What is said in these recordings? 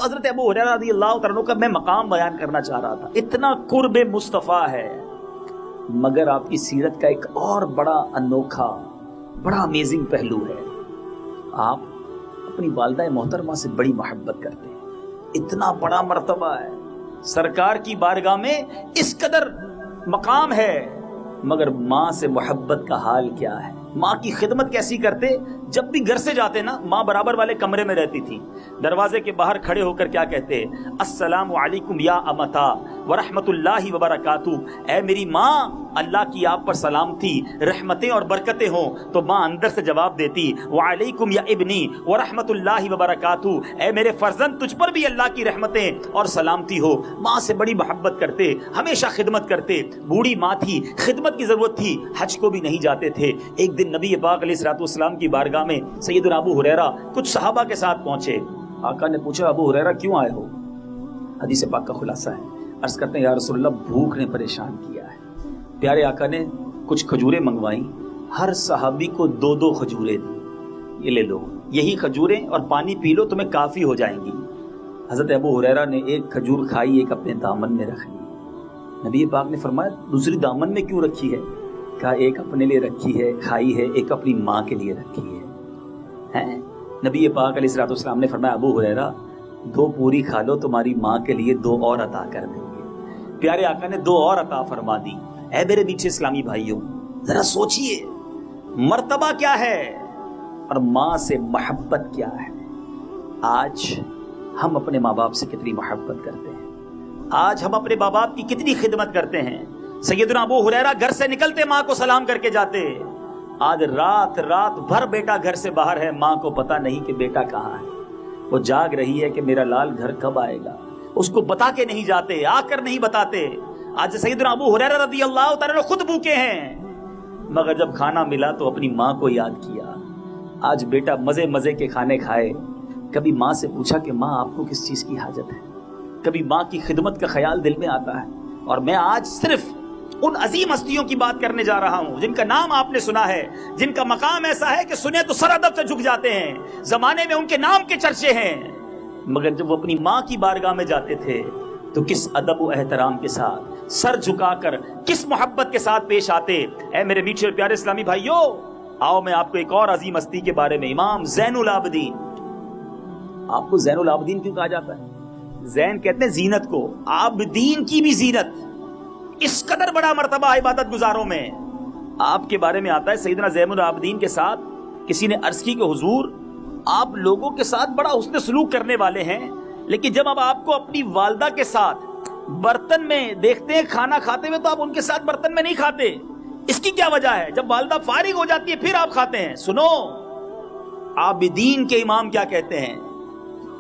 حضرت ابو ہریرہ رضی اللہ تعالیٰ عنہ کا میں مقام بیان کرنا چاہ رہا تھا. اتنا قرب مصطفیٰ ہے، مگر آپ کی سیرت کا ایک اور بڑا انوکھا، بڑا امیزنگ پہلو ہے. آپ اپنی والدہ محترمہ سے بڑی محبت کرتے ہیں. اتنا بڑا مرتبہ ہے، سرکار کی بارگاہ میں اس قدر مقام ہے، مگر ماں سے محبت کا حال کیا ہے. ماں کی خدمت کیسی کرتے. جب بھی گھر سے جاتے نا، ماں برابر والے کمرے میں رہتی تھی، دروازے کے باہر کھڑے ہو کر کیا کہتے؟ السلام علیکم یا امتا ورحمت اللہ وبرکاتہ. اے میری ماں، اللہ کی آپ پر سلامتی، رحمتیں اور برکتیں ہوں. تو ماں اندر سے جواب دیتی وعلیکم یا ابنی ورحمت اللہ وبرکاتہ. اے میرے فرزند، تجھ پر بھی اللہ کی رحمتیں اور سلامتی ہو. ماں سے بڑی محبت کرتے، ہمیشہ خدمت کرتے. بوڑھی ماں تھی، خدمت کی ضرورت تھی، حج کو بھی نہیں جاتے تھے. ایک دن نبی پاک علیہ الصلوۃ والسلام کی بارگاہ میں سیدنا ابو ہریرہ کچھ صحابہ کے ساتھ پہنچے. آقا نے پوچھا ابو ہریرہ کیوں آئے ہو؟ حدیث پاک کا خلاصہ ہے. عرض کرتے ہیں یا رسول اللہ، بھوک نے پریشان کیا ہے. پیارے آقا نے کچھ کھجوریں منگوائیں، ہر صحابی کو 2 کھجوریں دی. یہ لے لو، یہی کھجوریں اور پانی پی لو، تمہیں کافی ہو جائیں گی. حضرت ابو ہریرہ نے ایک کھجور کھائی، ایک اپنے دامن میں رکھ لی. نبی پاک نے فرمایا دوسری دامن میں کیوں رکھی ہے؟ کہا ایک اپنے لیے رکھی ہے، کھائی ہے، ایک اپنی ماں کے لیے رکھی ہے. نبی پاک علیہ الصلوۃ والسلام نے فرمایا ابو ہریرہ 2 پوری کھا لو، تمہاری ماں کے لیے 2 اور عطا کر دیں گے. پیارے آقا نے 2 اور عطا فرما دی. اے میرے میٹھے اسلامی بھائیوں، ذرا سوچئے مرتبہ کیا ہے اور ماں سے محبت کیا ہے. آج ہم اپنے ماں باپ سے کتنی محبت کرتے ہیں، آج ہم اپنے ماں باپ کی کتنی خدمت کرتے ہیں. سیدنا ابو ہریرہ گھر سے نکلتے ماں کو سلام کر کے جاتے. آج رات بھر بیٹا گھر سے باہر ہے، ماں کو پتا نہیں کہ بیٹا کہاں ہے. وہ جاگ رہی ہے کہ میرا لال گھر کب آئے گا. اس کو بتا کے نہیں جاتے، آ کر نہیں بتاتے. آج سیدنا ابو ہریرہ رضی اللہ تعالیٰ خود بھوکے ہیں، مگر جب کھانا ملا تو اپنی ماں کو یاد کیا. آج بیٹا مزے کے کھانے کھائے، کبھی ماں سے پوچھا کہ ماں آپ کو کس چیز کی حاجت ہے؟ کبھی ماں کی خدمت کا خیال دل میں آتا ہے. اور میں آج صرف ان عظیم ہستیوں کی بات کرنے جا رہا ہوں جن کا نام آپ نے سنا ہے، جن کا مقام ایسا ہے کہ سنے تو سر ادب سے جھک جاتے ہیں. زمانے میں ان کے نام کے چرچے ہیں، مگر جب وہ اپنی ماں کی بارگاہ میں جاتے تھے تو کس ادب و احترام کے ساتھ، سر جھکا کر، کس محبت کے ساتھ پیش آتے. اے میرے میٹھے اور پیارے اسلامی بھائیوں، آؤ میں آپ کو ایک اور عظیم ہستی کے بارے میں، امام زین العابدین. آپ کو زین العابدین کیوں کہا جاتا ہے؟ زین کہتے ہیں زینت کو، عابدین کی بھی زینت. اس قدر بڑا مرتبہ عبادت گزاروں میں. آپ کے بارے میں آتا ہے سیدنا زین العابدین کے ساتھ کسی نے عرض کی کہ حضور آپ لوگوں کے ساتھ بڑا حسن سلوک کرنے والے ہیں، لیکن جب اب آپ کو اپنی والدہ کے ساتھ برتن میں دیکھتے ہیں کھانا کھاتے ہوئے تو آپ ان کے ساتھ برتن میں نہیں کھاتے. اس کی کیا وجہ ہے؟ جب والدہ فارغ ہو جاتی ہے پھر آپ کھاتے ہیں. سنو، عابدین کے امام کیا کہتے ہیں؟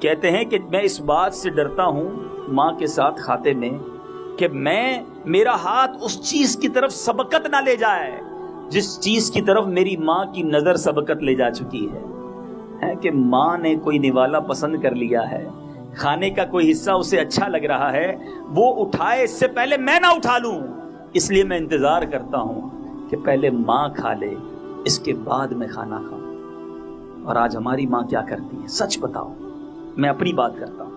کہتے ہیں کہ میں اس بات سے ڈرتا ہوں ماں کے ساتھ کھاتے میں کہ میرا ہاتھ اس چیز کی طرف سبقت نہ لے جائے جس چیز کی طرف میری ماں کی نظر سبقت لے جا چکی ہے کہ ماں نے کوئی نوالا پسند کر لیا ہے، کھانے کا کوئی حصہ اسے اچھا لگ رہا ہے، وہ اٹھائے اس سے پہلے میں نہ اٹھا لوں. اس لیے میں انتظار کرتا ہوں کہ پہلے ماں کھا لے، اس کے بعد میں کھانا کھاؤں. اور آج ہماری ماں کیا کرتی ہے؟ سچ بتاؤ. میں اپنی بات کرتا ہوں،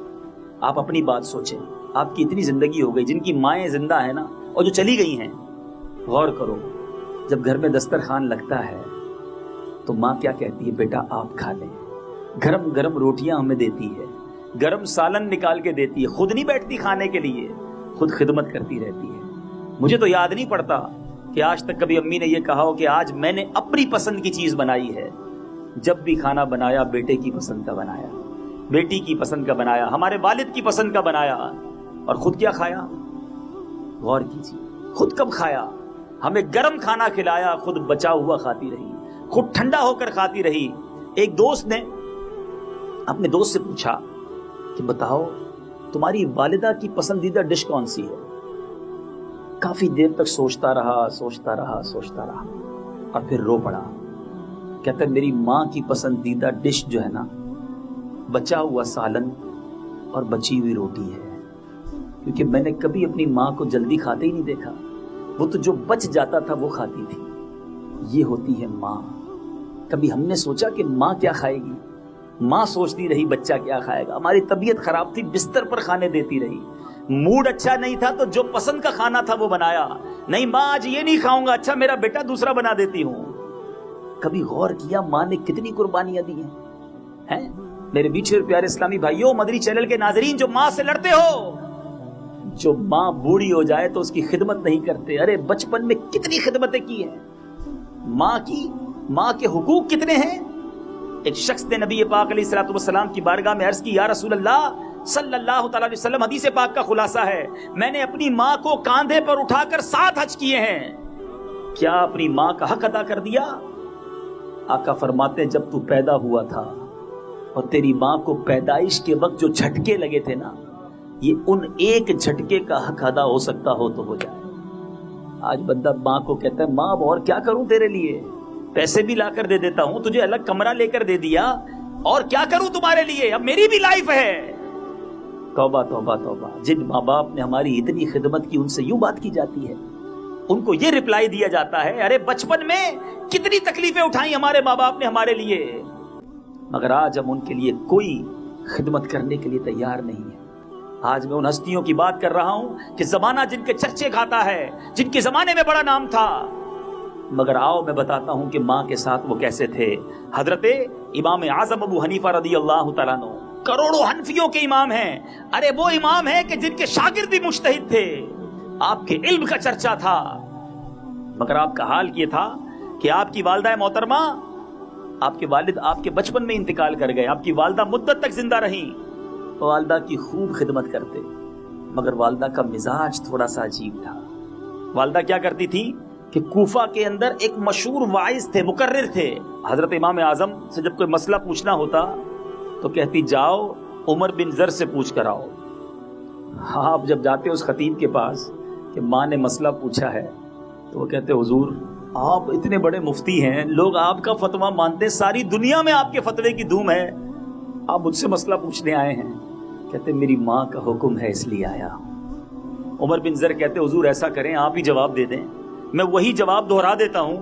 آپ اپنی بات سوچیں. آپ کی اتنی زندگی ہو گئی، جن کی مائیں زندہ ہیں نا اور جو چلی گئی ہیں، غور کرو. جب گھر میں دسترخوان لگتا ہے تو ماں کیا کہتی ہے؟ بیٹا آپ کھا لیں. گرم گرم روٹیاں ہمیں دیتی ہے، گرم سالن نکال کے دیتی ہے، خود نہیں بیٹھتی کھانے کے لیے، خود خدمت کرتی رہتی ہے. مجھے تو یاد نہیں پڑتا کہ آج تک کبھی امی نے یہ کہا ہو کہ آج میں نے اپنی پسند کی چیز بنائی ہے. جب بھی کھانا بنایا بیٹے کی پسند کا بنایا، بیٹی کی پسند کا بنایا، ہمارے والد کی پسند کا بنایا. اور خود کیا کھایا؟ غور کیجیے، خود کب کھایا؟ ہمیں گرم کھانا کھلایا، خود بچا ہوا کھاتی رہی، خود ٹھنڈا ہو کر کھاتی رہی. ایک دوست نے اپنے دوست سے پوچھا کہ بتاؤ تمہاری والدہ کی پسندیدہ ڈش کون سی ہے؟ کافی دیر تک سوچتا رہا اور پھر رو پڑا. کہتا ہے میری ماں کی پسندیدہ ڈش جو ہے نا، بچا ہوا سالن اور بچی ہوئی روٹی ہے، کیونکہ میں نے کبھی اپنی ماں کو جلدی کھاتے ہی نہیں دیکھا. وہ تو جو بچ جاتا تھا وہ کھاتی تھی. یہ ہوتی ہے ماں. کبھی ہم نے سوچا کہ ماں کیا کھائے گی؟ ماں سوچتی رہی بچہ کیا کھائے گا. ہماری طبیعت خراب تھی, بستر پر کھانے دیتی رہی. موڈ اچھا نہیں تھا تو جو پسند کا کھانا تھا وہ بنایا. نہیں ماں آج یہ نہیں کھاؤں گا, اچھا میرا بیٹا دوسرا بنا دیتی ہوں. کبھی غور کیا ماں نے کتنی قربانیاں دی ہیں؟ میرے میٹھے اور پیارے اسلامی بھائیوں, مدری چینل کے ناظرین, جو ماں سے لڑتے ہو, جو ماں بوڑھی ہو جائے تو اس کی خدمت نہیں کرتے. ارے بچپن میں کتنی خدمتیں کی ہیں ماں کے حقوق کتنے ہیں. ایک شخص نے نبی پاک علیہ الصلوۃ والسلام کی بارگاہ میں عرض کی, یا رسول اللہ صلی اللہ تعالی علیہ وسلم, حدیث پاک کا خلاصہ ہے, میں نے اپنی ماں کو کاندھے پر اٹھا کر 7 حج کیے ہیں, کیا اپنی ماں کا حق ادا کر دیا؟ آقا فرماتے ہیں, جب تو پیدا ہوا تھا اور تیری ماں کو پیدائش کے وقت جو جھٹکے لگے تھے نا, یہ ان ایک جھٹکے کا حق ادا ہو سکتا ہو تو ہو جائے. آج بندہ ماں کو کہتا ہے, ماں اب اور کیا کروں تیرے لیے, پیسے بھی لا کر دے دیتا ہوں, تجھے الگ کمرہ لے کر دے دیا, اور کیا کروں تمہارے لیے, اب میری بھی لائف ہے. توبہ توبہ توبہ. جن ماں باپ نے ہماری اتنی خدمت کی, ان سے یوں بات کی جاتی ہے, ان کو یہ رپلائی دیا جاتا ہے, ارے بچپن میں کتنی تکلیفیں اٹھائیں ہمارے ماں باپ نے ہمارے لیے, مگر آج ہم ان کے لیے کوئی خدمت کرنے کے لیے تیار نہیں ہے. آج میں ان ہستیوں کی بات کر رہا ہوں کہ زمانہ جن کے چرچے کھاتا ہے, جن کے زمانے میں بڑا نام تھا, مگر آؤ میں بتاتا ہوں کہ ماں کے ساتھ وہ کیسے تھے. حضرت امام اعظم ابو حنیفہ رضی اللہ تعالیٰ عنہ کروڑوں حنفیوں کے امام ہیں. ارے وہ امام ہیں کہ جن کے شاگرد بھی مجتہد تھے, آپ کے علم کا چرچا تھا, مگر آپ کا حال یہ تھا کہ آپ کی والدہ محترمہ, آپ کے والد آپ کے بچپن میں انتقال کر گئے, آپ کی والدہ مدت تک زندہ رہیں, والدہ کی خوب خدمت کرتے, مگر والدہ کا مزاج تھوڑا سا عجیب تھا. والدہ کیا کرتی تھی کہ کوفہ کے اندر ایک مشہور واعظ تھے, مقرر تھے, حضرت امام اعظم سے جب کوئی مسئلہ پوچھنا ہوتا تو کہتی, جاؤ عمر بن زر سے پوچھ کر آؤ. آپ جب جاتے اس خطیب کے پاس کہ ماں نے مسئلہ پوچھا ہے, تو وہ کہتے, حضور آپ اتنے بڑے مفتی ہیں, لوگ آپ کا فتویٰ مانتے, ساری دنیا میں آپ کے فتوے کی دھوم ہے, آپ مجھ سے مسئلہ پوچھنے آئے ہیں؟ کہتے, میری ماں کا حکم ہے اس لیے آیا. عمر بن زر کہتے, حضور ایسا کریں آپ ہی جواب دے دیں, میں وہی جواب دہرا دیتا ہوں,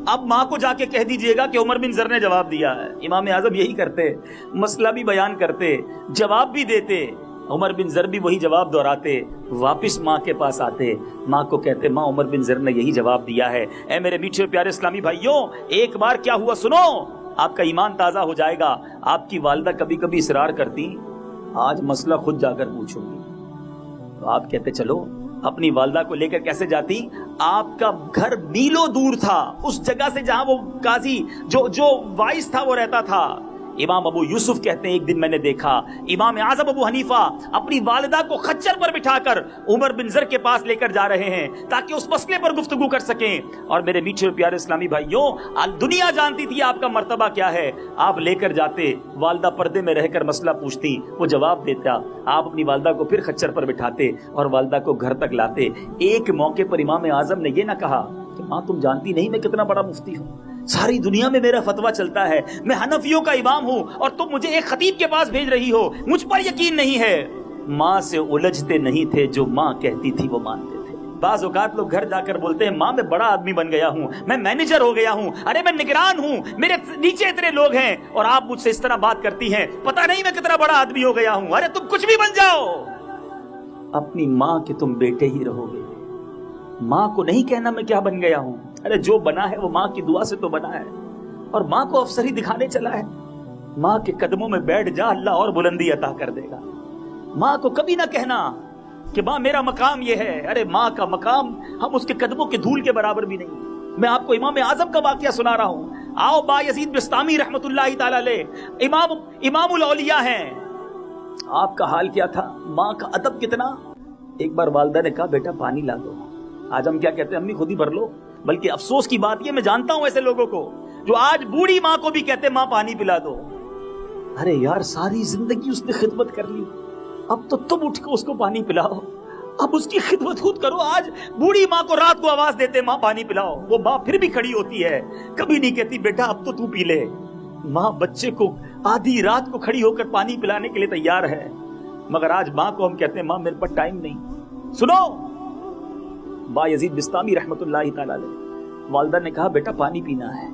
اب ماں کو جا کے کہہ دیجئے گا کہ عمر بن زر نے جواب دیا ہے. امام اعظم یہی کرتے, مسئلہ بھی بیان کرتے, جواب بھی دیتے, عمر بن زر بھی وہی جواب دہراتے, واپس ماں کے پاس آتے, ماں کو کہتے, ماں عمر بن زر نے یہی جواب دیا ہے. اے میرے میٹھے پیارے اسلامی بھائیوں, ایک بار کیا ہوا سنو, آپ کا ایمان تازہ ہو جائے گا. آپ کی والدہ کبھی کبھی اصرار کرتی, آج مسئلہ خود جا کر پوچھوں گی, تو آپ کہتے, چلو. اپنی والدہ کو لے کر کیسے جاتی؟ آپ کا گھر میلوں دور تھا اس جگہ سے جہاں وہ قاضی جو وائس تھا وہ رہتا تھا. امام ابو یوسف کہتے ہیں, ایک دن میں نے دیکھا امام اعظم ابو حنیفہ اپنی والدہ کو خچر پر بٹھا کر عمر بن زر کے پاس لے کر جا رہے ہیں تاکہ اس مسئلے پر گفتگو کر سکیں. اور میرے میٹھے اور پیارے اسلامی بھائیوں, دنیا جانتی تھی آپ کا مرتبہ کیا ہے. آپ لے کر جاتے, والدہ پردے میں رہ کر مسئلہ پوچھتی, وہ جواب دیتا, آپ اپنی والدہ کو پھر خچر پر بٹھاتے اور والدہ کو گھر تک لاتے. ایک موقع پر امام اعظم نے یہ نہ کہا کہ ماں تم جانتی نہیں میں کتنا بڑا مفتی ہوں, ساری دنیا میں میرا فتویٰ چلتا ہے, میں حنفیوں کا امام ہوں, اور تم مجھے ایک خطیب کے پاس بھیج رہی ہو, مجھ پر یقین نہیں ہے. ماں سے الجھتے نہیں تھے, جو ماں کہتی تھی وہ مانتے تھے. بعض اوقات لوگ گھر جا کر بولتے ہیں, ماں میں بڑا آدمی بن گیا ہوں, میں مینیجر ہو گیا ہوں, ارے میں نگران ہوں, میرے نیچے اتنے لوگ ہیں, اور آپ مجھ سے اس طرح بات کرتی ہیں, پتہ نہیں میں کتنا بڑا آدمی ہو گیا ہوں. ارے تم کچھ بھی بن جاؤ, اپنی ماں کے تم بیٹے ہی رہو گے. ماں کو نہیں کہنا میں کیا بن گیا ہوں. ارے جو بنا ہے وہ ماں کی دعا سے تو بنا ہے, اور ماں کو افسری دکھانے چلا ہے. ماں کے قدموں میں بیٹھ جا, اللہ اور بلندی عطا کر دے گا. ماں کو کبھی نہ کہنا کہ ماں میرا مقام یہ ہے. ارے ماں کا مقام ہم اس کے قدموں کے دھول کے برابر بھی نہیں. میں آپ کو امام اعظم کا واقعہ سنا رہا ہوں. آؤ, با یزید بستامی رحمت اللہ تعالی علیہ امام الاولیاء ہیں. آپ کا حال کیا تھا, ماں کا ادب کتنا. ایک بار والدہ نے کہا, بیٹا پانی لا دو. آج ہم کیا کہتے ہیں, امی خود ہی بھر لو. بلکہ افسوس کی بات یہ, میں جانتا ہوں ایسے لوگوں کو جو آج بوڑھی ماں کو بھی کہتے ماں پانی پلا دو. ارے یار, ساری زندگی اس نے خدمت کر لی, اب تو تم اٹھ کے اس کو پانی پلاؤ, اب اس کی خدمت خود کرو. آج بوڑھی ماں کو رات کو آواز دیتے, ماں پانی پلاؤ, وہ ماں پھر بھی کھڑی ہوتی ہے, کبھی نہیں کہتی بیٹا اب تو پی لے. ماں بچے کو آدھی رات کو کھڑی ہو کر پانی پلانے کے لیے تیار ہے, مگر آج ماں کو ہم کہتے ہیں ماں میرے پاس ٹائم نہیں. سنو, با یزید بستامی رحمت اللہ تعالی علیہ, والدہ نے کہا بیٹا پانی پینا ہے,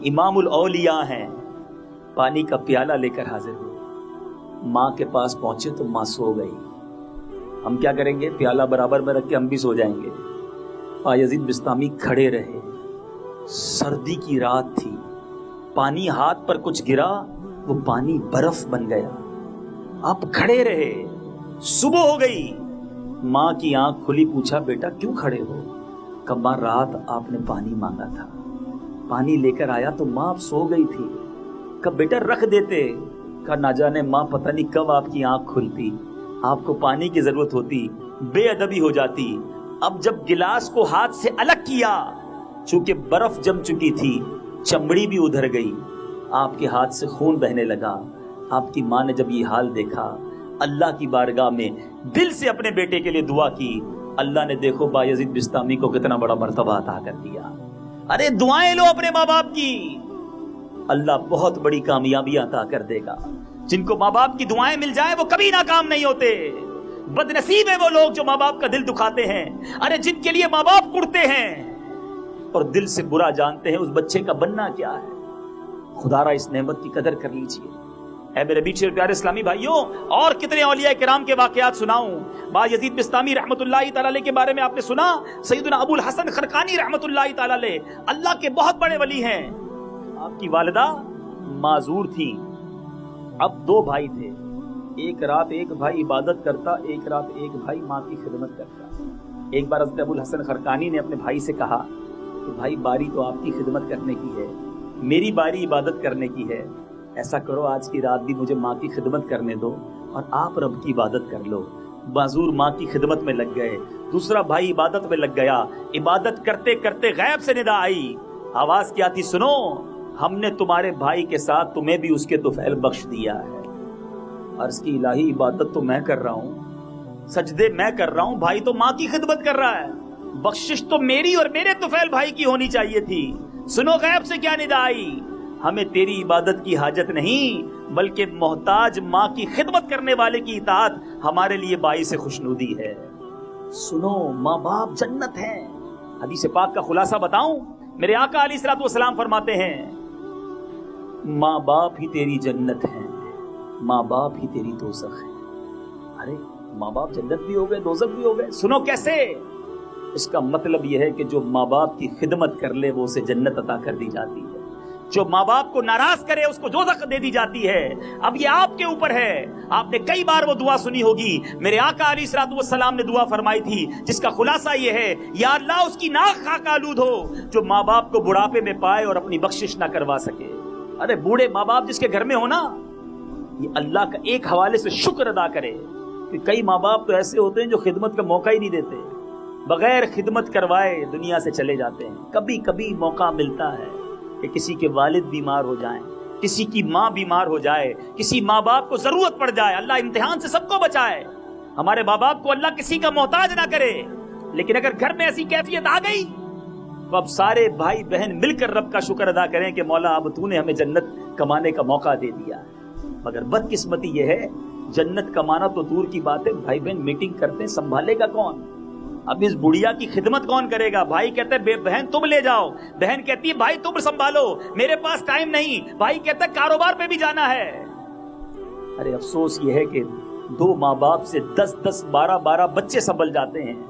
امام الاولیاء ہیں, پانی کا پیالہ لے کر حاضر ہوئے، ماں کے پاس پہنچے تو ماں سو گئی۔ ہم کیا کریں گے؟ پیالہ برابر میں رکھ کے ہم بھی سو جائیں گے۔ بایزید بسطامی کھڑے رہے، سردی کی رات تھی، پانی ہاتھ پر کچھ گرا، وہ پانی برف بن گیا۔ آپ کھڑے رہے، صبح ہو گئی، ماں کی آنکھ کھلی، پوچھا بیٹا کیوں کھڑے ہو؟ کہا ماں رات آپ نے پانی مانگا تھا، پانی لے کر آیا تو ماں اب سو گئی تھی۔ کہا بیٹا رکھ دیتے۔ کہا نہ جانے ماں پتہ نہیں کب آپ کی آنکھ کھلتی، آپ کو پانی کی ضرورت ہوتی، بے ادبی ہو جاتی۔ اب جب گلاس کو ہاتھ سے الگ کیا، چونکہ برف جم چکی تھی، چمڑی بھی ادھر گئی، آپ کے ہاتھ سے خون بہنے لگا۔ آپ کی ماں نے جب یہ حال دیکھا، اللہ کی بارگاہ میں دل سے اپنے بیٹے کے لیے دعا کی۔ اللہ نے دیکھو بایزید بسطامی کو کتنا بڑا مرتبہ عطا کر دیا۔ ارے دعائیں لو اپنے ماں باپ کی، اللہ بہت بڑی کامیابی عطا کر دے گا۔ جن کو ماں باپ کی دعائیں مل جائیں وہ کبھی ناکام نہیں ہوتے۔ بد نصیب ہیں وہ لوگ جو ماں باپ کا دل دکھاتے ہیں۔ ارے جن کے لیے ماں باپ کڑتے ہیں اور دل سے برا جانتے ہیں، اس بچے کا بننا کیا ہے؟ خدا را اس نعمت کی قدر کر لیجئے۔ اے میرے بیچے پیارے اسلامی بھائیوں، اور کتنے اولیاء کرام کے واقعات سناؤں۔ بایزید بسطامی رحمت اللہ تعالی علیہ کے بارے میں آپ نے سنا، سیدنا ابو الحسن خرقانی رحمت اللہ تعالی علیہ اللہ کے بہت بڑے ولی ہیں۔ آپ کی والدہ معذور تھی، اب دو بھائی تھے، ایک رات ایک بھائی عبادت کرتا، ایک رات ایک بھائی ماں کی خدمت کرتا۔ ایک بار حضرت ابو الحسن خرقانی نے اپنے بھائی سے کہا کہ بھائی باری تو آپ کی خدمت کرنے کی ہے، میری باری عبادت کرنے کی ہے، ایسا کرو آج کی رات بھی مجھے ماں کی خدمت کرنے دو اور آپ رب کی عبادت کر لو۔ معذور ماں کی خدمت میں لگ گئے، دوسرا بھائی عبادت میں لگ گیا۔ عبادت کرتے کرتے غیب سے ندا آئی، آواز کیا تھی؟ سنو، ہم نے تمہارے بھائی کے ساتھ تمہیں بھی اس کے طفیل بخش دیا ہے۔ عرض کی الہی عبادت تو میں کر رہا ہوں، سجدے میں کر رہا ہوں، بھائی تو ماں کی خدمت کر رہا ہے، بخشش تو میری اور میرے طفیل بھائی کی ہونی چاہیے تھی۔ سنو غیب سے کیا ندا آئی، ہمیں تیری عبادت کی حاجت نہیں، بلکہ محتاج ماں کی خدمت کرنے والے کی اطاعت ہمارے لیے باعث خوشنودی ہے۔ سنو، ماں باپ جنت ہیں۔ حدیث پاک کا خلاصہ بتاؤں، میرے آقا علیہ الصلوۃ والسلام فرماتے ہیں ماں باپ ہی تیری جنت ہیں، ماں باپ ہی تیری دوزخ ہے۔ ارے ماں باپ جنت بھی ہو گئے، دوزخ بھی ہو گئے، سنو کیسے؟ اس کا مطلب یہ ہے کہ جو ماں باپ کی خدمت کر لے وہ اسے جنت عطا کر دی جاتی ہے، جو ماں باپ کو ناراض کرے اس کو دوزخ دے دی جاتی ہے۔ اب یہ آپ کے اوپر ہے۔ آپ نے کئی بار وہ دعا سنی ہوگی، میرے آقا علیہ الصلوۃ والسلام نے دعا فرمائی تھی جس کا خلاصہ یہ ہے، یا اللہ اس کی ناک خاک آلود ہو جو ماں باپ کو بڑھاپے میں پائے اور اپنی بخشش نہ کروا سکے۔ ارے بوڑھے ماں باپ جس کے گھر میں ہو نا، یہ اللہ کا ایک حوالے سے شکر ادا کرے کہ کئی ماں باپ تو ایسے ہوتے ہیں جو خدمت کا موقع ہی نہیں دیتے، بغیر خدمت کروائے دنیا سے چلے جاتے ہیں۔ کبھی کبھی موقع ملتا ہے کہ کسی کے والد بیمار ہو جائیں، کسی کی ماں بیمار ہو جائے، کسی ماں باپ کو ضرورت پڑ جائے، اللہ امتحان سے سب کو بچائے، ہمارے ماں باپ کو اللہ کسی کا محتاج نہ کرے۔ لیکن اگر گھر میں ایسی کیفیت آ گئی تو اب سارے بھائی بہن مل کر رب کا شکر ادا کریں کہ مولا اب تو نے ہمیں جنت کمانے کا موقع دے دیا ہے۔ مگر بدقسمتی یہ ہے، جنت کمانا تو دور کی بات ہے، بھائی بہن میٹنگ کرتے ہیں، سنبھالے گا کون؟ اب اس بڑھیا کی خدمت کون کرے گا؟ بھائی کہتے ہیں بہن تم لے جاؤ، بہن کہتی ہے بھائی تم سنبھالو، میرے پاس ٹائم نہیں، بھائی کہتا ہے کاروبار پہ بھی جانا ہے۔ ارے افسوس یہ ہے کہ دو ماں باپ سے 10 12 بچے سنبھل جاتے ہیں،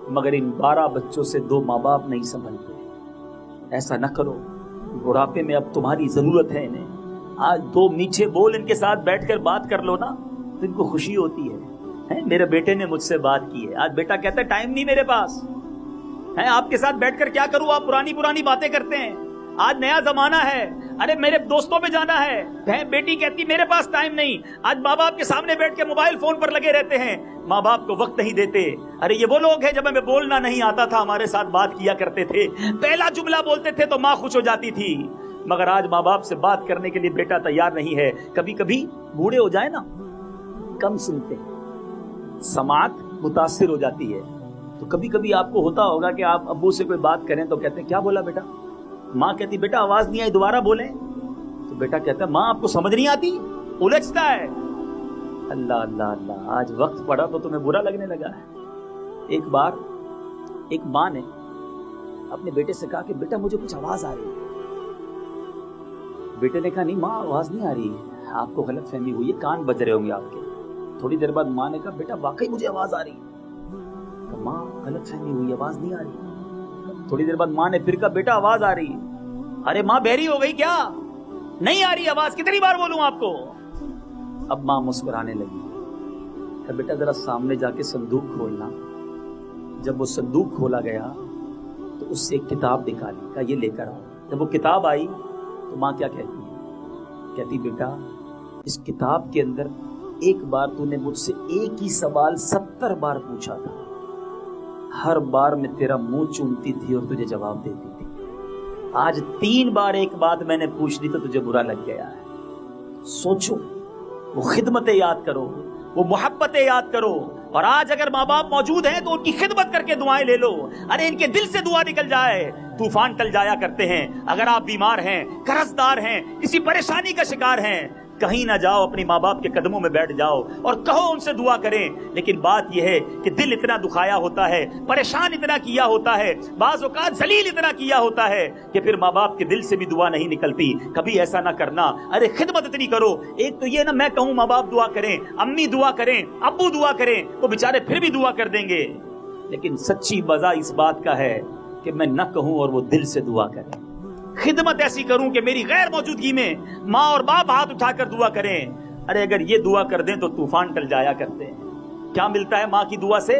مگر ان 12 بچوں سے دو ماں باپ نہیں سنبھلتے۔ ایسا نہ کرو، بڑھاپے میں اب تمہاری ضرورت ہے انہیں۔ آج دو میٹھے بول ان کے ساتھ بیٹھ کر بات کر لو نا تو ان کو خوشی ہوتی ہے۔ میرے بیٹے نے مجھ سے بات کی ہے، آج بیٹا کہتا ہے ٹائم نہیں میرے پاس ہے، آپ کے ساتھ بیٹھ کر کیا کروں، آپ پرانی باتیں کرتے ہیں، آج نیا زمانہ ہے، ارے میرے دوستوں پہ جانا ہے۔ بیٹی کہتی میرے پاس ٹائم نہیں، آج ماں باپ کے سامنے بیٹھ کے موبائل فون پر لگے رہتے ہیں، ماں باپ کو وقت نہیں دیتے۔ ارے یہ وہ لوگ ہیں جب ہمیں بولنا نہیں آتا تھا ہمارے ساتھ بات کیا کرتے تھے، پہلا جملہ بولتے تھے تو ماں خوش ہو جاتی تھی، مگر آج ماں باپ سے بات کرنے کے لیے بیٹا تیار نہیں ہے۔ کبھی کبھی بوڑھے ہو جائے نا، کم سنتے ہیں، سماعت متاثر ہو جاتی ہے، تو کبھی کبھی آپ کو ہوتا ہوگا کہ آپ ابو سے کوئی بات کریں تو کہتے ہیں کیا بولا بیٹا؟ ماں کہتی بیٹا آواز نہیں آئی، دوبارہ بولیں، تو بیٹا کہتا ہے ماں آپ کو سمجھ نہیں آتی، الجھتا ہے۔ اللہ اللہ اللہ، آج وقت پڑا تو تمہیں برا لگنے لگا ہے۔ ایک بار ایک ماں نے اپنے بیٹے سے کہا کہ بیٹا مجھے کچھ آواز آ رہی ہے۔ بیٹے نے کہا نہیں ماں آواز نہیں آ رہی ہے, آپ کو غلط فہمی ہوئی ہے, کان بج رہے ہوں گے آپ کے. تھوڑی دیر بعد ماں نے کہا بیٹا واقعی مجھے آواز آ رہی ہے. کہ ماں غلط فہمی ہوئی, آواز نہیں آ رہی. تھوڑی دیر بعد ماں نے پھر کہا بیٹا آواز آ رہی ہے. ارے ماں بہری ہو گئی کیا, نہیں آ رہی آواز, کتنی بار بولوں آپ کو. اب ماں مسکرانے لگی کہ بیٹا ذرا سامنے جا کے صندوق کھولنا. جب وہ صندوق کھولا گیا تو اس سے ایک کتاب نکالی, کہا یہ لے کر آؤ. جب وہ کتاب آئی تو ماں کیا کہتی ہے, کہتی بیٹا اس کتاب کے اندر ایک بار تو نے مجھ سے ایک ہی سوال 70 بار پوچھا تھا, ہر بار میں تیرا منہ چومتی تھی اور تجھے جواب دیتی تھی. آج 3 بار ایک بات میں نے پوچھ لی تو تجھے برا لگ گیا ہے. سوچو, وہ خدمتیں یاد کرو, وہ محبتیں یاد کرو. اور آج اگر ماں باپ موجود ہیں تو ان کی خدمت کر کے دعائیں لے لو. ارے ان کے دل سے دعا نکل جائے. طوفان ٹل جایا کرتے ہیں. اگر آپ بیمار ہیں, قرض دار ہیں, کسی پریشانی کا شکار ہیں, کہیں نہ جاؤ, اپنی ماں باپ کے قدموں میں بیٹھ جاؤ اور کہو ان سے دعا کریں. لیکن بات یہ ہے کہ دل اتنا دکھایا ہوتا ہے, پریشان اتنا کیا ہوتا ہے, بعض اوقات ذلیل اتنا کیا ہوتا ہے کہ پھر ماں باپ کے دل سے بھی دعا نہیں نکلتی. کبھی ایسا نہ کرنا. ارے خدمت اتنی کرو. ایک تو یہ نہ میں کہوں ماں باپ دعا کریں, امی دعا کریں, ابو دعا کریں, وہ بیچارے پھر بھی دعا کر دیں گے. لیکن سچی مزہ اس بات کا ہے کہ میں نہ کہوں اور وہ دل سے دعا کریں. خدمت ایسی کروں کہ میری غیر موجودگی میں ماں اور باپ ہاتھ اٹھا کر دعا کریں. ارے اگر یہ دعا کر دیں تو طوفان ٹل جایا کرتے ہیں. کیا ملتا ہے ماں کی دعا سے؟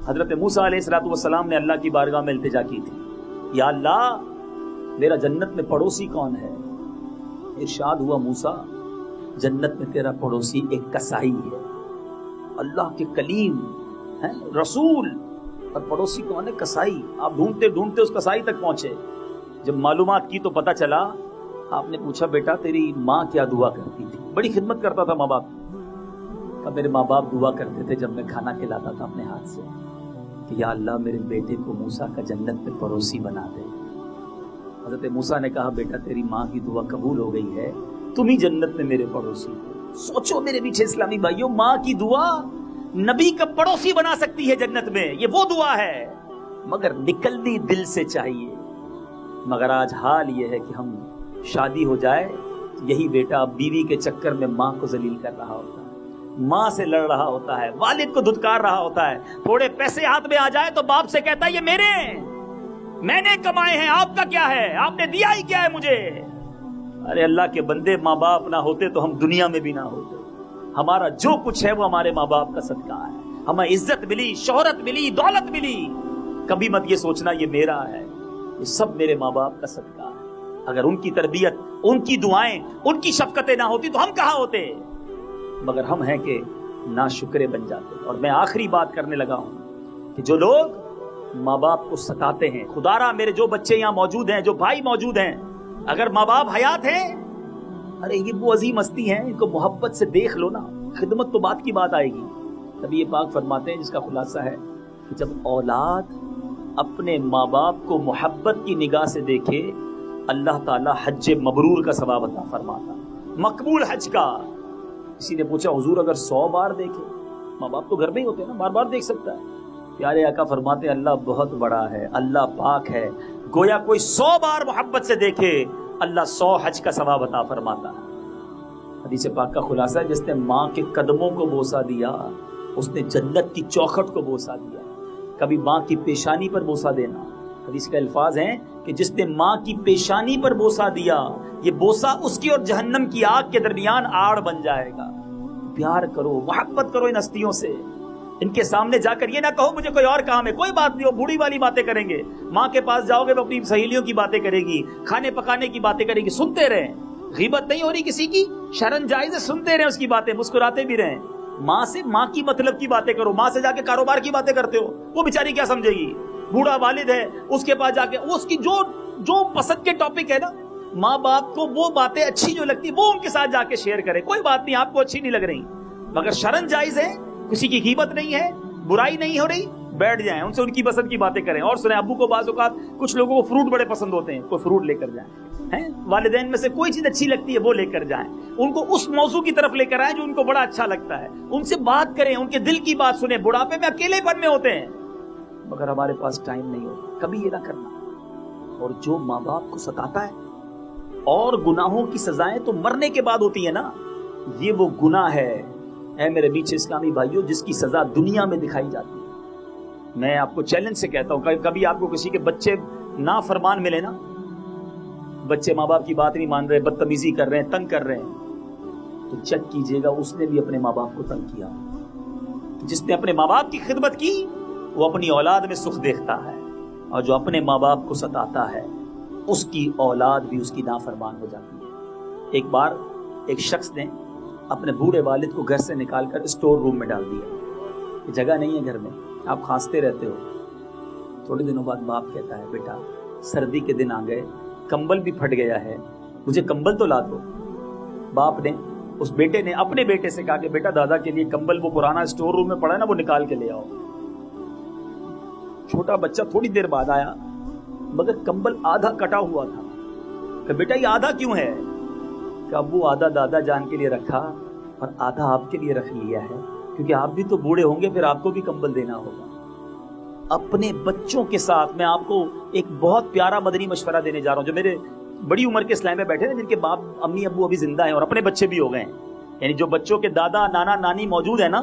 حضرت موسیٰ علیہ السلام نے اللہ کی بارگاہ میں التجا کی تھی, یا اللہ میرا جنت میں پڑوسی کون ہے؟ ارشاد ہوا موسیٰ جنت میں تیرا پڑوسی ایک کسائی ہے. اللہ کے کلیم ہیں, رسول, اور پڑوسی کون ہے؟ کسائی. آپ ڈھونڈتے ڈھونڈتے اس کسائی تک پہنچے. جب معلومات کی تو پتہ چلا, آپ نے پوچھا بیٹا تیری ماں کیا دعا کرتی تھی؟ بڑی خدمت کرتا تھا ماں باپ. میرے ماں باپ دعا کرتے تھے جب میں کھانا کھلاتا تھا اپنے ہاتھ سے کہ یا اللہ میرے بیٹے کو موسیٰ کا جنت میں پڑوسی بنا دے. حضرت موسیٰ نے کہا بیٹا تیری ماں کی دعا قبول ہو گئی ہے, تم ہی جنت میں میرے پڑوسی ہو. سوچو میرے میٹھے اسلامی بھائیوں, ماں کی دعا نبی کا پڑوسی بنا سکتی ہے جنت میں. یہ وہ دعا ہے مگر نکلنی دل سے چاہیے. مگر آج حال یہ ہے کہ ہم شادی ہو جائے, یہی بیٹا بیوی کے چکر میں ماں کو ذلیل کر رہا ہوتا ہے, ماں سے لڑ رہا ہوتا ہے, والد کو دھتکار رہا ہوتا ہے. تھوڑے پیسے ہاتھ میں آ جائے تو باپ سے کہتا ہے یہ میرے ہیں, میں نے کمائے ہیں, آپ کا کیا ہے, آپ نے دیا ہی کیا ہے مجھے. ارے اللہ کے بندے, ماں باپ نہ ہوتے تو ہم دنیا میں بھی نہ ہوتے. ہمارا جو کچھ ہے وہ ہمارے ماں باپ کا صدقہ ہے. ہمیں عزت ملی, شہرت ملی, دولت ملی, کبھی مت یہ سوچنا یہ میرا ہے, یہ سب میرے ماں باپ کا صدقہ ہے. اگر ان کی تربیت, ان کی دعائیں, ان کی شفقتیں نہ ہوتی تو ہم کہاں ہوتے. مگر ہم ہیں کہ ناشکرے بن جاتے. اور میں آخری بات کرنے لگا ہوں کہ جو لوگ ماں باپ کو ستاتے ہیں, خدارا میرے جو بچے یہاں موجود ہیں, جو بھائی موجود ہیں, اگر ماں باپ حیات ہیں, ارے یہ وہ عظیم ہستی ہیں, ان کو محبت سے دیکھ لو نا. خدمت تو بات کی بات آئے گی. تبھی یہ پاک فرماتے ہیں جس کا خلاصہ ہے کہ جب اولاد اپنے ماں باپ کو محبت کی نگاہ سے دیکھے, اللہ تعالیٰ حج مبرور کا ثواب عطا فرماتا, مقبول حج کا. کسی نے پوچھا حضور اگر 100 بار دیکھے, ماں باپ تو گھر میں ہی ہوتے ہیں نا, بار بار دیکھ سکتا ہے. پیارے آقا فرماتے ہیں اللہ بہت بڑا ہے, اللہ پاک ہے, گویا کوئی 100 بار محبت سے دیکھے اللہ 100 حج کا ثواب عطا فرماتا ہے. حدیث پاک کا خلاصہ ہے جس نے ماں کے قدموں کو بوسہ دیا اس نے جنت کی چوکھٹ کو بوسہ دیا. کبھی ماں کی پیشانی پر بوسہ دینا, حدیث کے الفاظ ہیں کہ جس نے ماں کی پیشانی پر بوسہ دیا, یہ بوسہ اس کی اور جہنم کی آگ کے درمیان آڑ بن جائے گا. پیار کرو, محبت کرو ان ہستیوں سے. ان کے سامنے جا کر یہ نہ کہو مجھے کوئی اور کام ہے, کوئی بات نہیں, وہ بوڑھی والی باتیں کریں گے. ماں کے پاس جاؤ گے وہ اپنی سہیلیوں کی باتیں کرے گی, کھانے پکانے کی باتیں کرے گی, سنتے رہیں. غیبت نہیں ہو رہی کسی کی, شرن جائز ہے, سنتے رہیں اس کی باتیں, مسکراتے بھی رہیں. ماں سے ماں کی مطلب کی باتیں کرو. ماں سے جا کے کاروبار کی باتیں کرتے ہو, وہ بیچاری کیا سمجھے گی. بوڑھا والد ہے, اس کے پاس جا کے اس کی جو پسند کے ٹاپک ہے نا, ماں باپ کو وہ باتیں اچھی جو لگتی وہ ان کے ساتھ جا کے شیئر کرے. کوئی بات نہیں آپ کو اچھی نہیں لگ رہی مگر شرن جائز ہے, کسی کی غیبت نہیں ہے, برائی نہیں ہو رہی, بیٹھ جائیں ان سے ان کی پسند کی باتیں کریں. اور سنیں ابو کو بعض اوقات کچھ لوگوں کو فروٹ بڑے پسند ہوتے ہیں, کوئی فروٹ لے کر جائیں. والدین میں سے کوئی چیز اچھی لگتی ہے وہ لے کر جائیں, ان کو اس موضوع کی طرف لے کر آئیں جو ان کو بڑا اچھا لگتا ہے. ان سے بات کریں, ان کے دل کی بات سنیں. بڑھاپے میں اکیلے پن میں ہوتے ہیں مگر ہمارے پاس ٹائم نہیں ہوتا. کبھی یہ نہ کرنا. اور جو ماں باپ کو ستاتا ہے اور گناہوں کی سزائیں تو مرنے کے بعد ہوتی ہیں نا. یہ وہ گناہ ہے اے میرے میٹھے اسلامی بھائیوں جس کی سزا دنیا میں دکھائی جاتی ہے. میں آپ کو چیلنج سے کہتا ہوں کبھی آپ کو کسی کے بچے نافرمان ملے نا, بچے ماں باپ کی بات نہیں مان رہے, بدتمیزی کر رہے ہیں, تنگ کر رہے ہیں, تو چیک کیجئے گا اس نے بھی اپنے ماں باپ کو تنگ کیا. جس نے اپنے ماں باپ کی خدمت کی وہ اپنی اولاد میں سکھ دیکھتا ہے, اور جو اپنے ماں باپ کو ستاتا ہے اس کی اولاد بھی اس کی نافرمان ہو جاتی ہے. ایک بار ایک شخص نے اپنے بوڑھے والد کو گھر سے نکال کر اسٹور روم میں ڈال دیا. جگہ نہیں ہے گھر میں, آپ کھانستے رہتے ہو. تھوڑے دنوں بعد باپ کہتا ہے بیٹا سردی کے دن آ گئے, کمبل بھی پھٹ گیا ہے, مجھے کمبل تو لا دو. باپ نے اس بیٹے نے اپنے بیٹے سے کہا کہ بیٹا دادا کے لیے کمبل وہ پرانا اسٹور روم میں پڑا ہے نا وہ نکال کے لے آؤ. چھوٹا بچہ تھوڑی دیر بعد آیا مگر کمبل آدھا کٹا ہوا تھا. کہ بیٹا یہ آدھا کیوں ہے؟ کہ ابو آدھا دادا جان کے لیے رکھا اور آدھا آپ کے لیے رکھ لیا ہے, کیونکہ آپ بھی تو بوڑھے ہوں گے, پھر آپ کو بھی کمبل دینا ہوگا. اپنے بچوں کے ساتھ میں آپ کو ایک بہت پیارا مدنی مشورہ دینے جا رہا ہوں. جو میرے بڑی عمر کے اسلام میں بیٹھے ہیں جن کے باپ امی ابو ابھی زندہ ہیں اور اپنے بچے بھی ہو گئے ہیں, یعنی جو بچوں کے دادا نانا نانی موجود ہیں نا,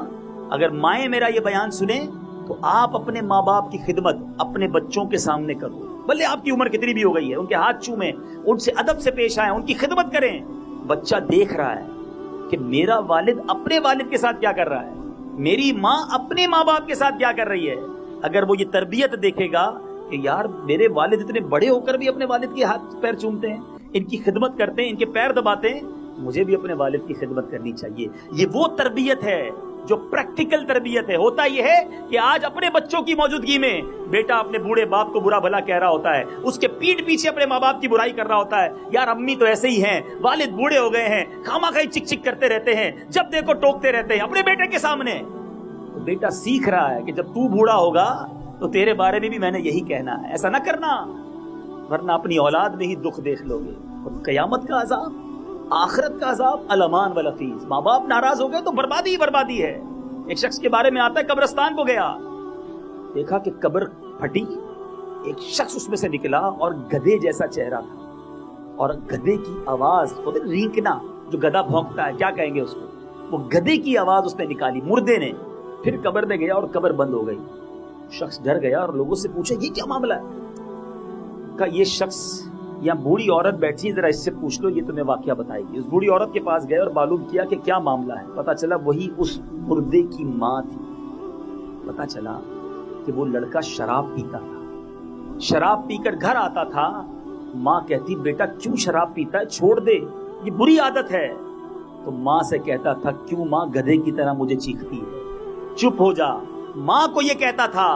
اگر مائیں میرا یہ بیان سنیں تو آپ اپنے ماں باپ کی خدمت اپنے بچوں کے سامنے کرو, بھلے آپ کی عمر کتنی بھی ہو گئی ہے. ان کے ہاتھ چومیں, ان سے ادب سے پیش آئیں, ان کی خدمت کریں. بچہ دیکھ رہا ہے کہ میرا والد اپنے والد کے ساتھ کیا کر رہا ہے, میری ماں اپنے ماں باپ کے ساتھ کیا کر رہی ہے. اگر وہ یہ تربیت دیکھے گا کہ یار میرے والد اتنے بڑے ہو کر بھی اپنے والد کے ہاتھ پیر چومتے ہیں, ان کی خدمت کرتے ہیں, ان کے پیر دباتے ہیں, مجھے بھی اپنے والد کی خدمت کرنی چاہیے. یہ وہ تربیت ہے جو پریکٹیکل تربیت ہے. ہوتا یہ ہے کہ آج اپنے بچوں کی موجودگی میں بیٹا اپنے بوڑھے باپ کو برا بھلا کہہ رہا ہوتا ہے, اس کے پیٹھ پیچھے اپنے ماں باپ کی برائی کر رہا ہوتا ہے. یار امی تو ایسے ہی ہیں, والد بوڑھے ہو گئے ہیں, خامخواہ چک چک کرتے رہتے ہیں, جب دیکھو ٹوکتے رہتے ہیں اپنے بیٹے کے سامنے. تو بیٹا سیکھ رہا ہے کہ جب تو بوڑھا ہوگا تو تیرے بارے میں بھی میں نے یہی کہنا ہے. ایسا نہ کرنا ورنہ اپنی اولاد میں ہی دکھ دیکھ لو گے. اور قیامت کا عذاب, آخرت کا عذاب الامان والافیز. ماں باپ ناراض ہو گئے تو بربادی ہی بربادی ہے. ایک شخص کے بارے میں آتا ہے قبرستان کو گیا, دیکھا کہ قبر پھٹی, ایک شخص اس میں سے نکلا اور گدھے جیسا چہرہ تھا, اور گدھے کی آواز, رینکنا جو گدھا بھونکتا ہے کیا کہیں گے اس کو, وہ گدھے کی آواز اس نے نکالی مردے نے. پھر قبر میں گیا اور قبر بند ہو گئی. شخص ڈر گیا اور لوگوں سے پوچھا یہ کیا معاملہ ہے. کہا یہ شخص یا بوڑھی عورت بیٹھی ہے, ذرا اس سے پوچھ لو, یہ تمہیں واقعہ بتائے گی. اس بوڑھی عورت کے پاس گئے اور معلوم کیا کہ کیا معاملہ ہے. پتا چلا وہی اس مردے کی ماں تھی. پتا چلا کہ وہ لڑکا شراب پیتا تھا, شراب پی کر گھر آتا تھا. ماں کہتی بیٹا کیوں شراب پیتا ہے, چھوڑ دے, یہ بری عادت ہے. تو ماں سے کہتا تھا کیوں ماں گدھے کی طرح مجھے چیختی ہے, چپ ہو جا. ماں کو یہ کہتا تھا,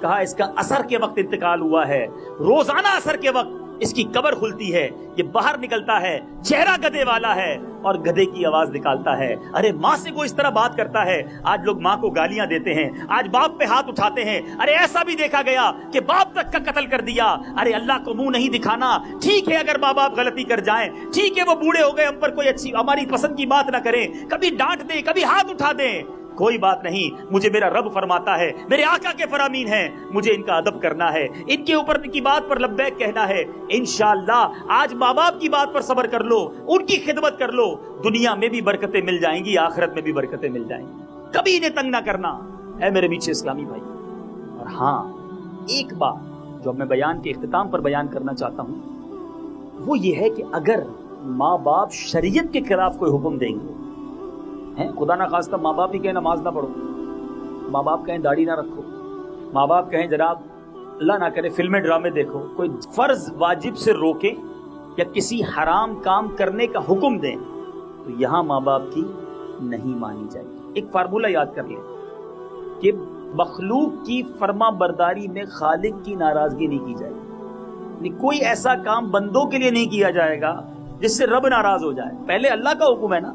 کہا اس کا اثر کے وقت انتقال ہوا ہے, روزانہ اثر کے وقت اس کی قبر کھلتی ہے, یہ باہر نکلتا ہے, چہرہ گدھے والا ہے اور گدھے کی آواز نکالتا ہے. ارے ماں سے کوئی اس طرح بات کرتا ہے. آج لوگ ماں کو گالیاں دیتے ہیں, آج باپ پہ ہاتھ اٹھاتے ہیں. ارے ایسا بھی دیکھا گیا کہ باپ تک کا قتل کر دیا. ارے اللہ کو منہ نہیں دکھانا. ٹھیک ہے اگر ماں باپ غلطی کر جائیں, ٹھیک ہے وہ بوڑھے ہو گئے, ہم پر کوئی اچھی ہماری پسند کی بات نہ کریں, کبھی ڈانٹ دیں, کبھی ہاتھ اٹھا دیں, کوئی بات نہیں. مجھے میرا رب فرماتا ہے, میرے آقا کے فرامین ہیں, مجھے ان کا ادب کرنا ہے, ان کے اوپر کی بات پر لبیک کہنا ہے. انشاءاللہ آج ماں باپ کی بات پر صبر کر لو, ان کی خدمت کر لو, دنیا میں بھی برکتیں مل جائیں گی, آخرت میں بھی برکتیں مل جائیں گی. کبھی انہیں تنگ نہ کرنا اے میرے میٹھے اسلامی بھائی. اور ہاں ایک بات جو میں بیان کے اختتام پر بیان کرنا چاہتا ہوں وہ یہ ہے کہ اگر ماں باپ شریعت کے خلاف کوئی حکم دیں گے, خدا نہ خواستہ ماں باپ ہی کہیں نماز نہ پڑھو, ماں باپ کہیں داڑھی نہ رکھو, ماں باپ کہیں جناب اللہ نہ کرے فلمیں ڈرامے دیکھو, کوئی فرض واجب سے روکے یا کسی حرام کام کرنے کا حکم دیں, تو یہاں ماں باپ کی نہیں مانی جائے گی. ایک فارمولہ یاد کر لیں کہ مخلوق کی فرما برداری میں خالق کی ناراضگی نہیں کی جائے گی. کوئی ایسا کام بندوں کے لیے نہیں کیا جائے گا جس سے رب ناراض ہو جائے. پہلے اللہ کا حکم ہے نا,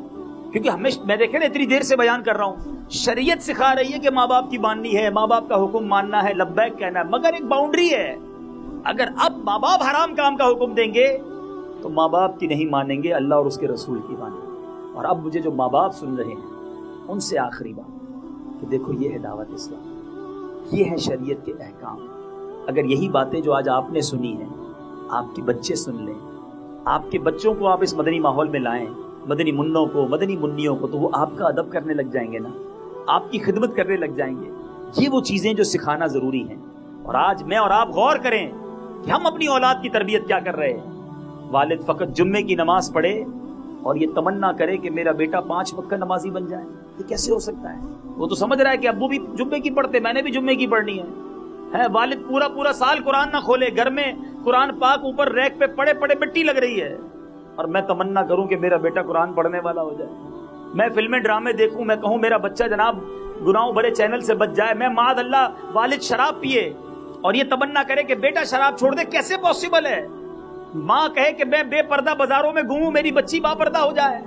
کیونکہ ہمیشہ میں دیکھیں نا اتنی دیر سے بیان کر رہا ہوں, شریعت سکھا رہی ہے کہ ماں باپ کی ماننی ہے, ماں باپ کا حکم ماننا ہے, لبیک کہنا ہے, مگر ایک باؤنڈری ہے. اگر اب ماں باپ حرام کام کا حکم دیں گے تو ماں باپ کی نہیں مانیں گے, اللہ اور اس کے رسول کی مانیں گے. اور اب مجھے جو ماں باپ سن رہے ہیں ان سے آخری بات کہ دیکھو یہ ہے دعوت اسلام, یہ ہے شریعت کے احکام. اگر یہی باتیں جو آج آپ نے سنی ہیں آپ کے بچے سن لیں, آپ کے بچوں کو آپ اس مدنی ماحول میں لائیں، مدنی منوں کو، مدنی منیوں کو، تو وہ آپ کا ادب کرنے لگ جائیں گے نا، آپ کی خدمت کرنے لگ جائیں گے۔ یہ وہ چیزیں جو سکھانا ضروری ہیں۔ اور آج میں اور آپ غور کریں کہ ہم اپنی اولاد کی تربیت کیا کر رہے ہیں۔ والد فقط جمعے کی نماز پڑھے اور یہ تمنا کرے کہ میرا بیٹا 5 وقت کا نمازی بن جائے، یہ کیسے ہو سکتا ہے؟ وہ تو سمجھ رہا ہے کہ ابو بھی جمعے کی پڑھتے، میں نے بھی جمعے کی پڑھنی ہے۔ والد پورا سال قرآن نہ کھولے، گھر میں قرآن پاک اوپر ریک پہ پڑے پڑے مٹی لگ رہی ہے، اور میں تمنا کروں کہ میرا بیٹا قرآن پڑھنے والا ہو جائے۔ میں فلمیں ڈرامے دیکھوں، میں کہوں میرا بچہ جناب گناہوں بڑے چینل سے بچ جائے، میں معاذ اللہ والد شراب پیے اور یہ تمنا کرے کہ بیٹا شراب چھوڑ دے، کیسے پاسبل ہے؟ ماں کہے کہ میں بے پردہ بازاروں میں گھوموں، میری بچی با پردہ ہو جائے۔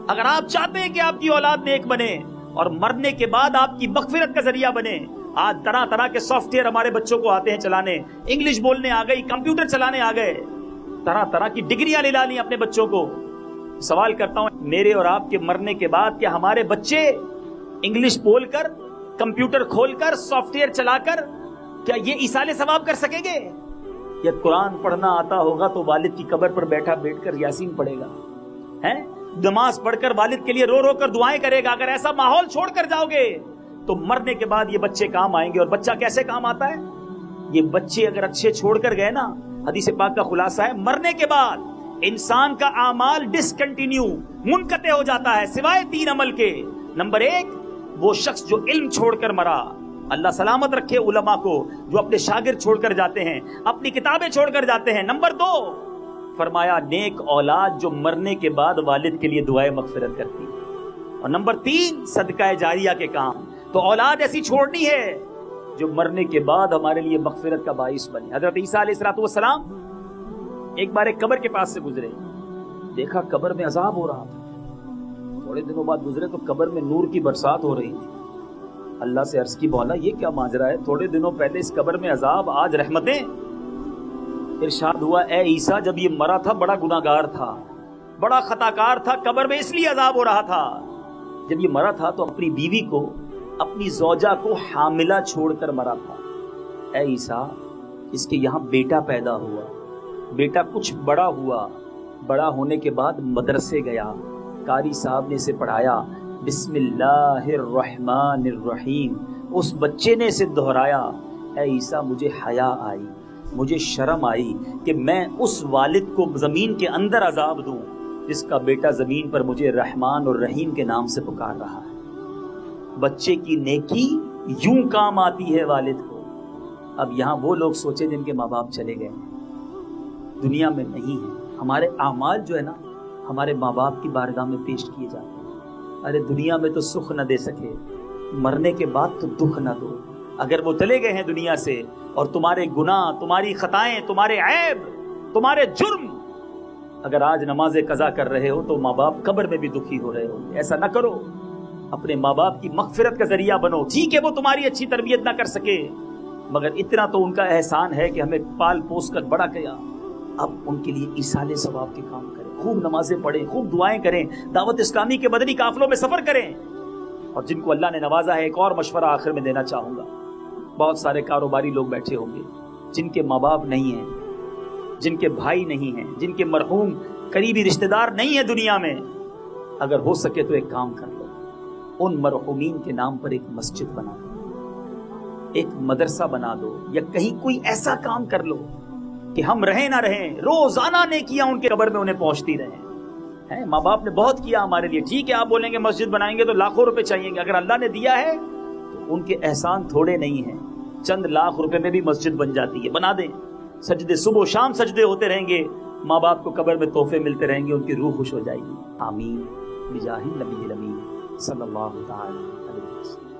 اگر آپ چاہتے ہیں کہ آپ کی اولاد نیک بنے اور مرنے کے بعد آپ کی مغفرت کا ذریعہ بنے، آج طرح طرح کے سافٹ ویئر ہمارے بچوں کو آتے ہیں چلانے، انگلش بولنے آ گئی، کمپیوٹر چلانے آ گئے، طرح طرح کی ڈگریاں لا لی اپنے بچوں کو۔ سوال کرتا ہوں، میرے اور آپ کے مرنے کے بعد کیا ہمارے بچے انگلش بول کر، کمپیوٹر کھول کر، سافٹ ویئر چلا کر کیا یہ ایصال ثواب کر سکیں گے؟ یا قرآن پڑھنا آتا ہوگا تو والد کی قبر پر بیٹھ کر یاسین پڑھے گا، ہیں نماز پڑھ کر والد کے لیے رو رو کر دعائیں کرے گا۔ اگر ایسا ماحول چھوڑ کر جاؤ گے تو مرنے کے بعد یہ بچے کام آئیں گے۔ اور بچہ کیسے کام آتا ہے؟ یہ بچے اگر اچھے چھوڑ کر گئے نا، حدیث پاک کا خلاصہ ہے، مرنے کے بعد انسان کا اعمال ڈسکنٹینیو، منقطع ہو جاتا ہے سوائے 3 عمل کے۔ نمبر 1، وہ شخص جو علم چھوڑ کر مرا، اللہ سلامت رکھے علماء کو جو اپنے شاگرد چھوڑ کر جاتے ہیں، اپنی کتابیں چھوڑ کر جاتے ہیں۔ نمبر 2، فرمایا نیک اولاد جو مرنے کے بعد والد کے لیے دعائیں مغفرت کرتی ہے۔ اور نمبر 3، صدقہ جاریہ کے کام۔ تو اولاد ایسی چھوڑنی ہے جو مرنے کے بعد ہمارے لیے مغفرت کا باعث بنے۔ حضرت عیسیٰ علیہ السلام ایک بار ایک قبر کے پاس سے گزرے، دیکھا قبر میں عذاب ہو رہا تھا۔ تھوڑے دنوں بعد گزرے تو قبر میں نور کی برسات ہو رہی تھی۔ اللہ سے عرض کی، مولا یہ کیا ماجرا ہے؟ تھوڑے دنوں پہلے اس قبر میں عذاب، آج رحمتیں۔ ارشاد ہوا، اے عیسیٰ جب یہ مرا تھا بڑا گناہگار تھا، بڑا خطاکار تھا، قبر میں اس لیے عذاب ہو رہا تھا۔ جب یہ مرا تھا تو اپنی بیوی کو، اپنی زوجہ کو حاملہ چھوڑ کر مرا تھا۔ اے عیسیٰ اس کے یہاں بیٹا پیدا ہوا، بیٹا کچھ بڑا ہوا، بڑا ہونے کے بعد مدرسے گیا، قاری صاحب نے اسے پڑھایا، بسم اللہ الرحمن الرحیم، اس بچے نے اسے دہرایا۔ اے عیسیٰ مجھے حیا آئی، مجھے شرم آئی کہ میں اس والد کو زمین کے اندر عذاب دوں جس کا بیٹا زمین پر مجھے رحمان اور رحیم کے نام سے پکار رہا ہے۔ بچے کی نیکی یوں کام آتی ہے والد کو۔ اب یہاں وہ لوگ سوچے جن کے ماں باپ چلے گئے ہیں، دنیا میں نہیں ہیں، ہمارے اعمال جو ہے نا ہمارے ماں باپ کی بارگاہ میں پیش کیے جاتے ہیں۔ ارے دنیا میں تو سکھ نہ دے سکے، مرنے کے بعد تو دکھ نہ دو۔ اگر وہ چلے گئے ہیں دنیا سے اور تمہارے گناہ، تمہاری خطائیں، تمہارے عیب، تمہارے جرم اگر آج نماز قضا کر رہے ہو تو ماں باپ قبر میں بھی دکھی ہو رہے ہو۔ ایسا نہ کرو، اپنے ماں باپ کی مغفرت کا ذریعہ بنو۔ ٹھیک ہے وہ تمہاری اچھی تربیت نہ کر سکے، مگر اتنا تو ان کا احسان ہے کہ ہمیں پال پوس کر بڑا کیا۔ اب ان کے لیے ایصال ثواب کے کام کریں، خوب نمازیں پڑھیں، خوب دعائیں کریں، دعوت اسلامی کے مدنی قافلوں میں سفر کریں۔ اور جن کو اللہ نے نوازا ہے، ایک اور مشورہ آخر میں دینا چاہوں گا، بہت سارے کاروباری لوگ بیٹھے ہوں گے جن کے ماں باپ نہیں ہیں، جن کے بھائی نہیں ہیں، جن کے مرحوم قریبی رشتہ دار نہیں ہیں دنیا میں، اگر ہو سکے تو ایک کام کر لو، ان مرحومین کے نام پر ایک مسجد بنا دو، ایک مدرسہ بنا دو، یا کہیں کوئی ایسا کام کر لو کہ ہم رہیں نہ رہیں روزانہ نیکیاں ان کے قبر میں انہیں پہنچتی رہیں۔ ماں باپ نے بہت کیا ہمارے لیے، ٹھیک ہے آپ بولیں گے مسجد بنائیں گے تو لاکھوں روپے چاہیے گے، اگر اللہ نے دیا ہے تو ان کے احسان تھوڑے نہیں ہیں، چند لاکھ روپے میں بھی مسجد بن جاتی ہے، بنا دیں۔ سجدے صبح و شام سجدے ہوتے رہیں گے، ماں باپ کو قبر میں تحفے ملتے رہیں گے، ان کی روح خوش ہو جائے گی۔ آمین بجاہ النبی الامین صلی اللہ تعالی علیہ وسلم۔